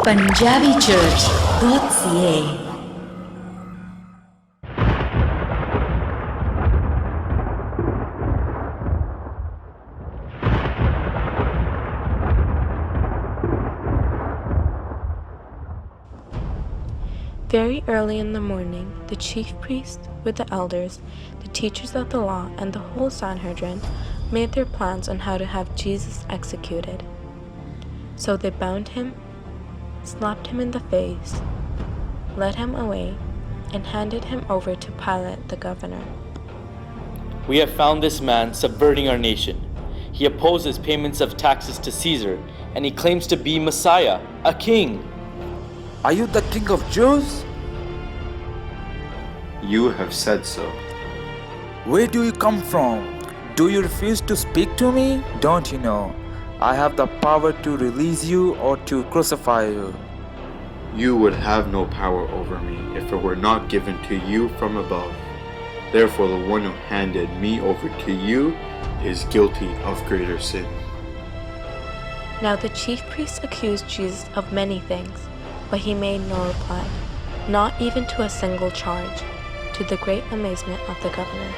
PunjabiChurch.Ca. Very early in the morning, the chief priests, with the elders, the teachers of the law, and the whole Sanhedrin made their plans on how to have Jesus executed. So they bound him, slapped him in the face, led him away, and handed him over to Pilate the governor. We have found this man subverting our nation. He opposes payments of taxes to Caesar, and he claims to be Messiah, a king. Are you the King of Jews? You have said so. Where do you come from? Do you refuse to speak to me? Don't you know I have the power to release you or to crucify you? You would have no power over me if it were not given to you from above. Therefore, the one who handed me over to you is guilty of greater sin. Now the chief priests accused Jesus of many things, but he made no reply, not even to a single charge, to the great amazement of the governor.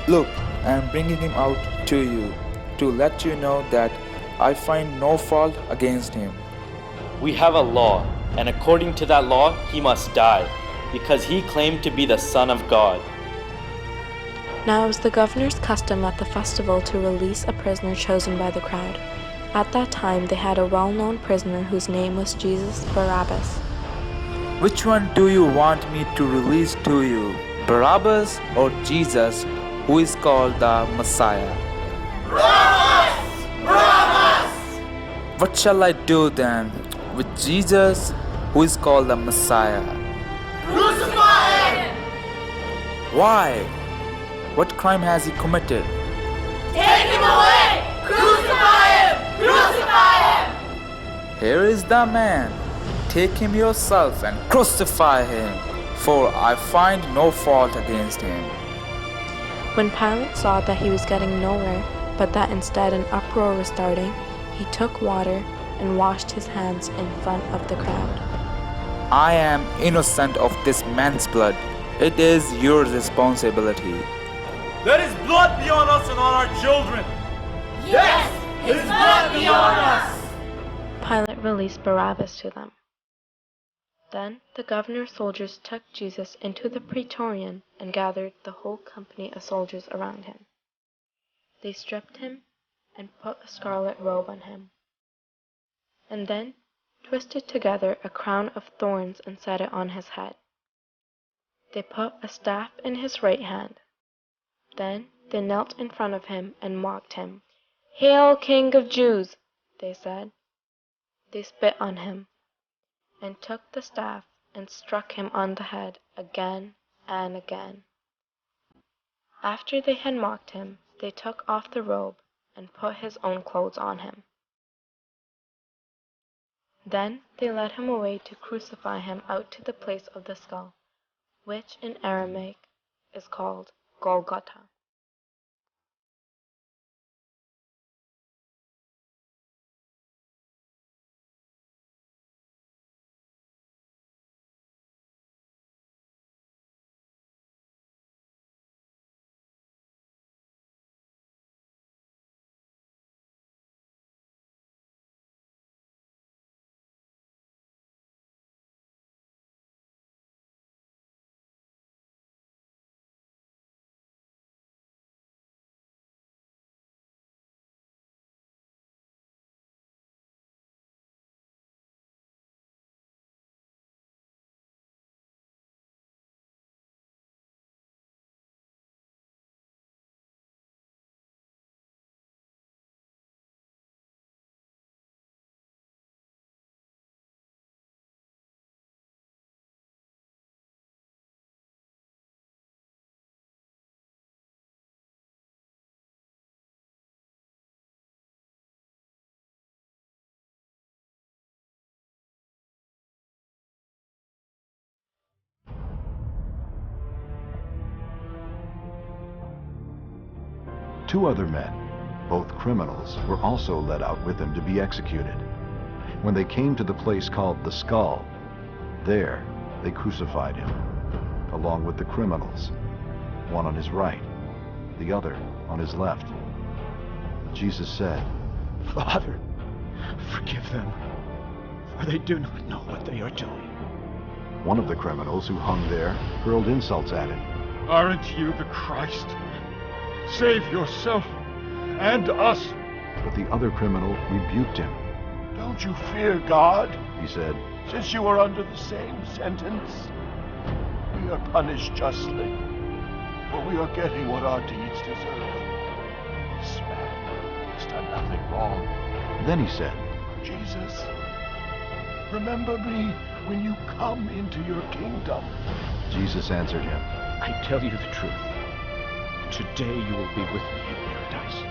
Look, I am bringing him out to you to let you know that I find no fault against him. We have a law, and according to that law, he must die, because he claimed to be the Son of God. Now it was the governor's custom at the festival to release a prisoner chosen by the crowd. At that time, they had a well-known prisoner whose name was Jesus Barabbas. Which one do you want me to release to you, Barabbas or Jesus, who is called the Messiah? Barabbas! Barabbas! What shall I do then with Jesus, who is called the Messiah? Crucify him! Why? What crime has he committed? Take him away! Crucify him! Crucify him! Here is the man. Take him yourself and crucify him, for I find no fault against him. When Pilate saw that he was getting nowhere, but that instead an uproar was starting, he took water and washed his hands in front of the crowd. I am innocent of this man's blood. It is your responsibility. Let his blood be on us and on our children. Yes! His blood be on us! Pilate released Barabbas to them. Then the governor's soldiers took Jesus into the praetorium and gathered the whole company of soldiers around him. They stripped him and put a scarlet robe on him, and then twisted together a crown of thorns and set it on his head. They put a staff in his right hand. Then they knelt in front of him and mocked him. "Hail, King of Jews!" they said. They spit on him, and took the staff and struck him on the head again and again. After they had mocked him, they took off the robe and put his own clothes on him. Then they led him away to crucify him out to the place of the skull, which in Aramaic is called Golgotha. Two other men, both criminals, were also led out with him to be executed. When they came to the place called the Skull, there they crucified him, along with the criminals, one on his right, the other on his left. Jesus said, Father, forgive them, for they do not know what they are doing. One of the criminals who hung there hurled insults at him. Aren't you the Christ? Save yourself and us. But the other criminal rebuked him. Don't you fear God? He said, Since you are under the same sentence, we are punished justly, for we are getting what our deeds deserve. This man has done nothing wrong. Then he said, Jesus, remember me when you come into your kingdom. Jesus answered him, I tell you the truth. Today you will be with me in paradise.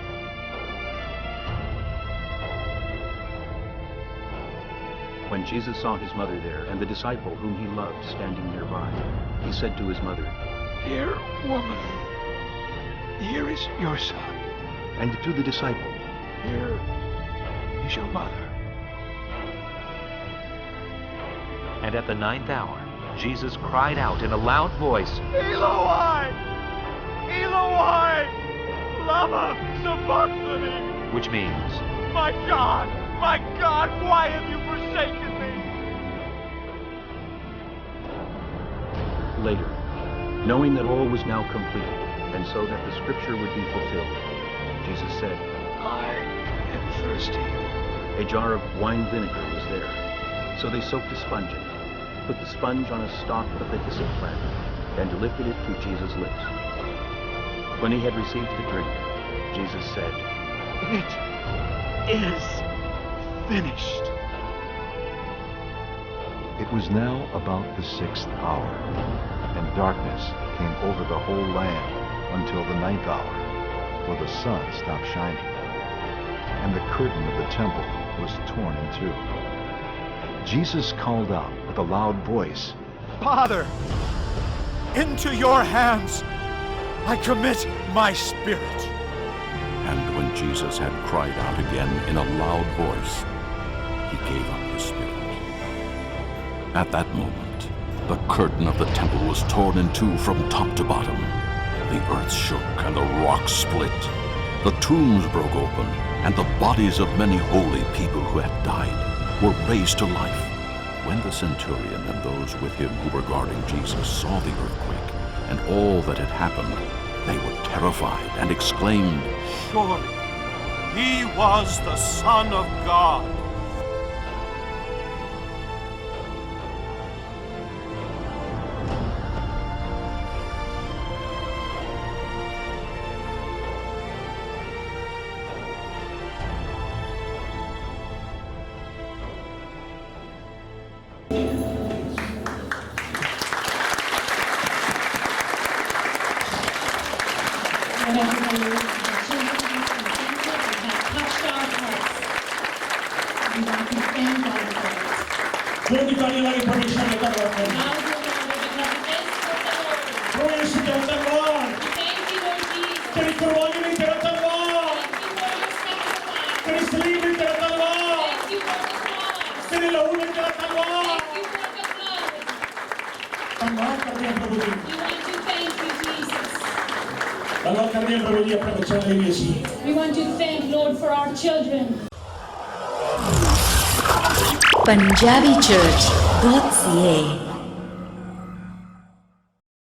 When Jesus saw his mother there and the disciple whom he loved standing nearby, he said to his mother, Here, woman, here is your son. And to the disciple, Here is your mother. And at the 9th hour, Jesus cried out in a loud voice, Eloi! Eloi! Lama sabachthani! which means, My God, why have you forsaken me? later, knowing that all was now completed, and so that the scripture would be fulfilled, Jesus said, I am thirsty. A jar of wine vinegar was there. So they soaked a sponge in it, put the sponge on a stalk of the hyssop plant, and lifted it to Jesus' lips. When he had received the drink, Jesus said, It is finished. It was now about the 6th hour, and darkness came over the whole land until the 9th hour, for the sun stopped shining, and the curtain of the temple was torn in two. Jesus called out with a loud voice, Father, into your hands I commit my spirit. And when Jesus had cried out again in a loud voice, he gave up his spirit. At that moment, the curtain of the temple was torn in two from top to bottom. The earth shook and the rocks split. The tombs broke open, and the bodies of many holy people who had died were raised to life. When the centurion and those with him who were guarding Jesus saw the earthquake and all that had happened, they were terrified and exclaimed, Surely he was the Son of God. We want to thank Lord for our children. PunjabiChurch.Ca